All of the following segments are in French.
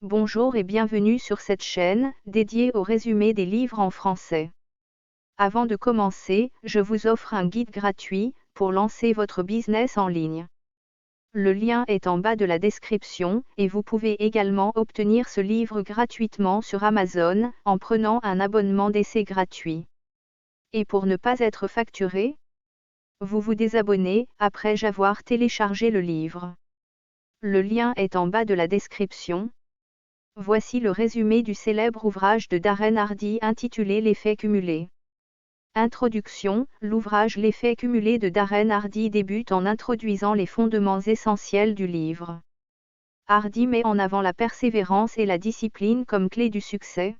Bonjour et bienvenue sur cette chaîne, dédiée au résumé des livres en français. Avant de commencer, je vous offre un guide gratuit, pour lancer votre business en ligne. Le lien est en bas de la description, et vous pouvez également obtenir ce livre gratuitement sur Amazon, en prenant un abonnement d'essai gratuit. Et pour ne pas être facturé, vous vous désabonnez, après avoir téléchargé le livre. Le lien est en bas de la description. Voici le résumé du célèbre ouvrage de Darren Hardy intitulé L'effet cumulé. Introduction. L'ouvrage L'effet cumulé de Darren Hardy débute en introduisant les fondements essentiels du livre. Hardy met en avant la persévérance et la discipline comme clé du succès.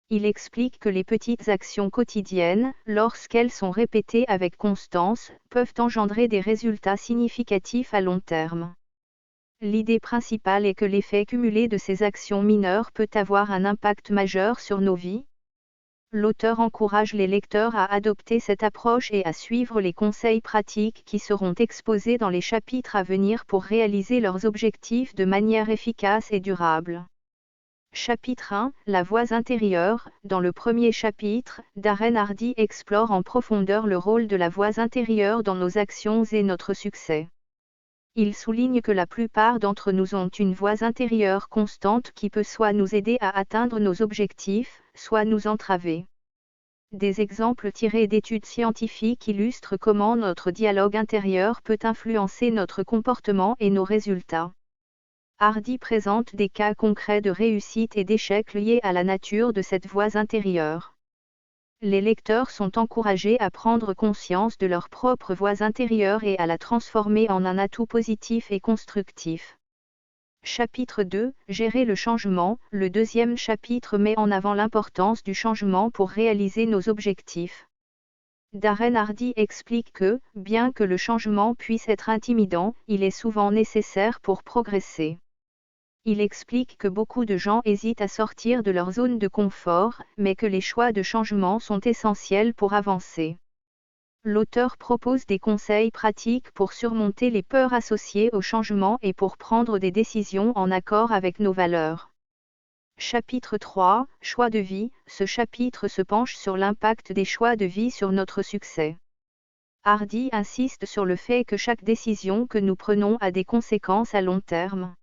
Il explique que les petites actions quotidiennes, lorsqu'elles sont répétées avec constance, peuvent engendrer des résultats significatifs à long terme. L'idée principale est que l'effet cumulé de ces actions mineures peut avoir un impact majeur sur nos vies. L'auteur encourage les lecteurs à adopter cette approche et à suivre les conseils pratiques qui seront exposés dans les chapitres à venir pour réaliser leurs objectifs de manière efficace et durable. Chapitre 1. La voix intérieure. Dans le premier chapitre, Darren Hardy explore en profondeur le rôle de la voix intérieure dans nos actions et notre succès. Il souligne que la plupart d'entre nous ont une voix intérieure constante qui peut soit nous aider à atteindre nos objectifs, soit nous entraver. Des exemples tirés d'études scientifiques illustrent comment notre dialogue intérieur peut influencer notre comportement et nos résultats. Hardy présente des cas concrets de réussite et d'échec liés à la nature de cette voix intérieure. Les lecteurs sont encouragés à prendre conscience de leur propre voix intérieure et à la transformer en un atout positif et constructif. Chapitre 2. Gérer le changement. Le deuxième chapitre met en avant l'importance du changement pour réaliser nos objectifs. Darren Hardy explique que, bien que le changement puisse être intimidant, il est souvent nécessaire pour progresser. Il explique que beaucoup de gens hésitent à sortir de leur zone de confort, mais que les choix de changement sont essentiels pour avancer. L'auteur propose des conseils pratiques pour surmonter les peurs associées au changement et pour prendre des décisions en accord avec nos valeurs. Chapitre 3. Choix de vie. Ce chapitre se penche sur l'impact des choix de vie sur notre succès. Hardy insiste sur le fait que chaque décision que nous prenons a des conséquences à long terme.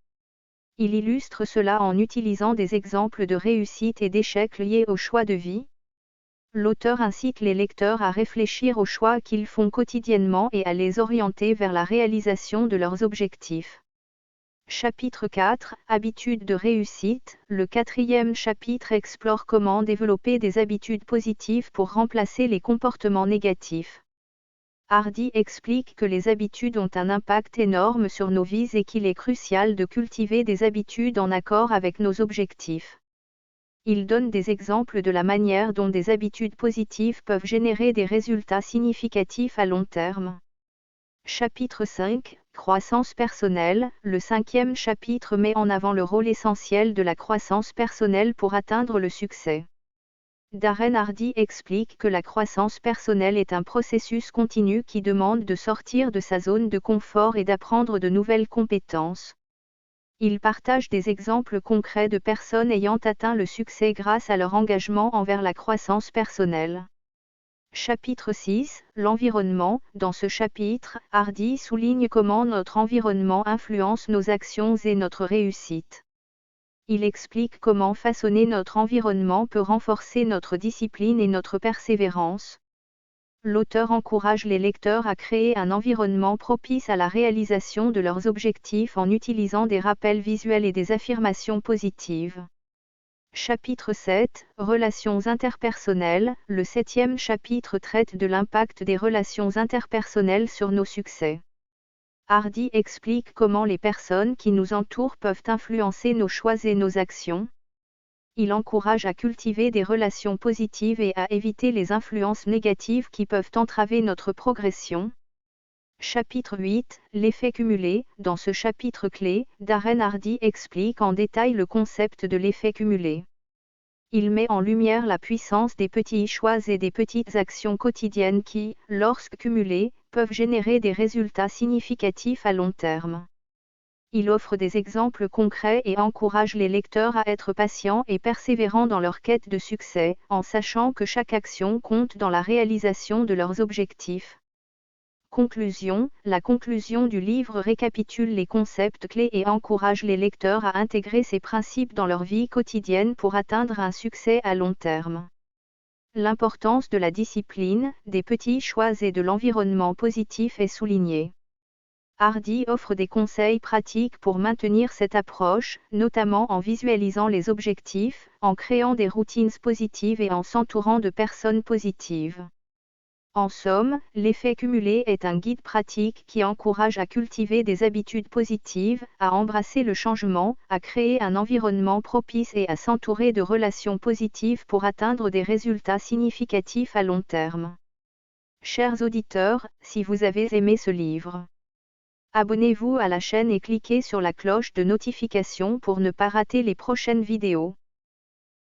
Il illustre cela en utilisant des exemples de réussite et d'échecs liés au choix de vie. L'auteur incite les lecteurs à réfléchir aux choix qu'ils font quotidiennement et à les orienter vers la réalisation de leurs objectifs. Chapitre 4. Habitudes de réussite. Le quatrième chapitre explore comment développer des habitudes positives pour remplacer les comportements négatifs. Hardy explique que les habitudes ont un impact énorme sur nos vies et qu'il est crucial de cultiver des habitudes en accord avec nos objectifs. Il donne des exemples de la manière dont des habitudes positives peuvent générer des résultats significatifs à long terme. Chapitre 5. Croissance personnelle. Le cinquième chapitre met en avant le rôle essentiel de la croissance personnelle pour atteindre le succès. Darren Hardy explique que la croissance personnelle est un processus continu qui demande de sortir de sa zone de confort et d'apprendre de nouvelles compétences. Il partage des exemples concrets de personnes ayant atteint le succès grâce à leur engagement envers la croissance personnelle. Chapitre 6. L'environnement. Dans ce chapitre, Hardy souligne comment notre environnement influence nos actions et notre réussite. Il explique comment façonner notre environnement peut renforcer notre discipline et notre persévérance. L'auteur encourage les lecteurs à créer un environnement propice à la réalisation de leurs objectifs en utilisant des rappels visuels et des affirmations positives. Chapitre 7. Relations interpersonnelles. Le septième chapitre traite de l'impact des relations interpersonnelles sur nos succès. Hardy explique comment les personnes qui nous entourent peuvent influencer nos choix et nos actions. Il encourage à cultiver des relations positives et à éviter les influences négatives qui peuvent entraver notre progression. Chapitre 8. L'effet cumulé. Dans ce chapitre clé, Darren Hardy explique en détail le concept de l'effet cumulé. Il met en lumière la puissance des petits choix et des petites actions quotidiennes qui, lorsque cumulées, peuvent générer des résultats significatifs à long terme. Il offre des exemples concrets et encourage les lecteurs à être patients et persévérants dans leur quête de succès, en sachant que chaque action compte dans la réalisation de leurs objectifs. Conclusion. La conclusion du livre récapitule les concepts clés et encourage les lecteurs à intégrer ces principes dans leur vie quotidienne pour atteindre un succès à long terme. L'importance de la discipline, des petits choix et de l'environnement positif est soulignée. Hardy offre des conseils pratiques pour maintenir cette approche, notamment en visualisant les objectifs, en créant des routines positives et en s'entourant de personnes positives. En somme, l'effet cumulé est un guide pratique qui encourage à cultiver des habitudes positives, à embrasser le changement, à créer un environnement propice et à s'entourer de relations positives pour atteindre des résultats significatifs à long terme. Chers auditeurs, si vous avez aimé ce livre, abonnez-vous à la chaîne et cliquez sur la cloche de notification pour ne pas rater les prochaines vidéos.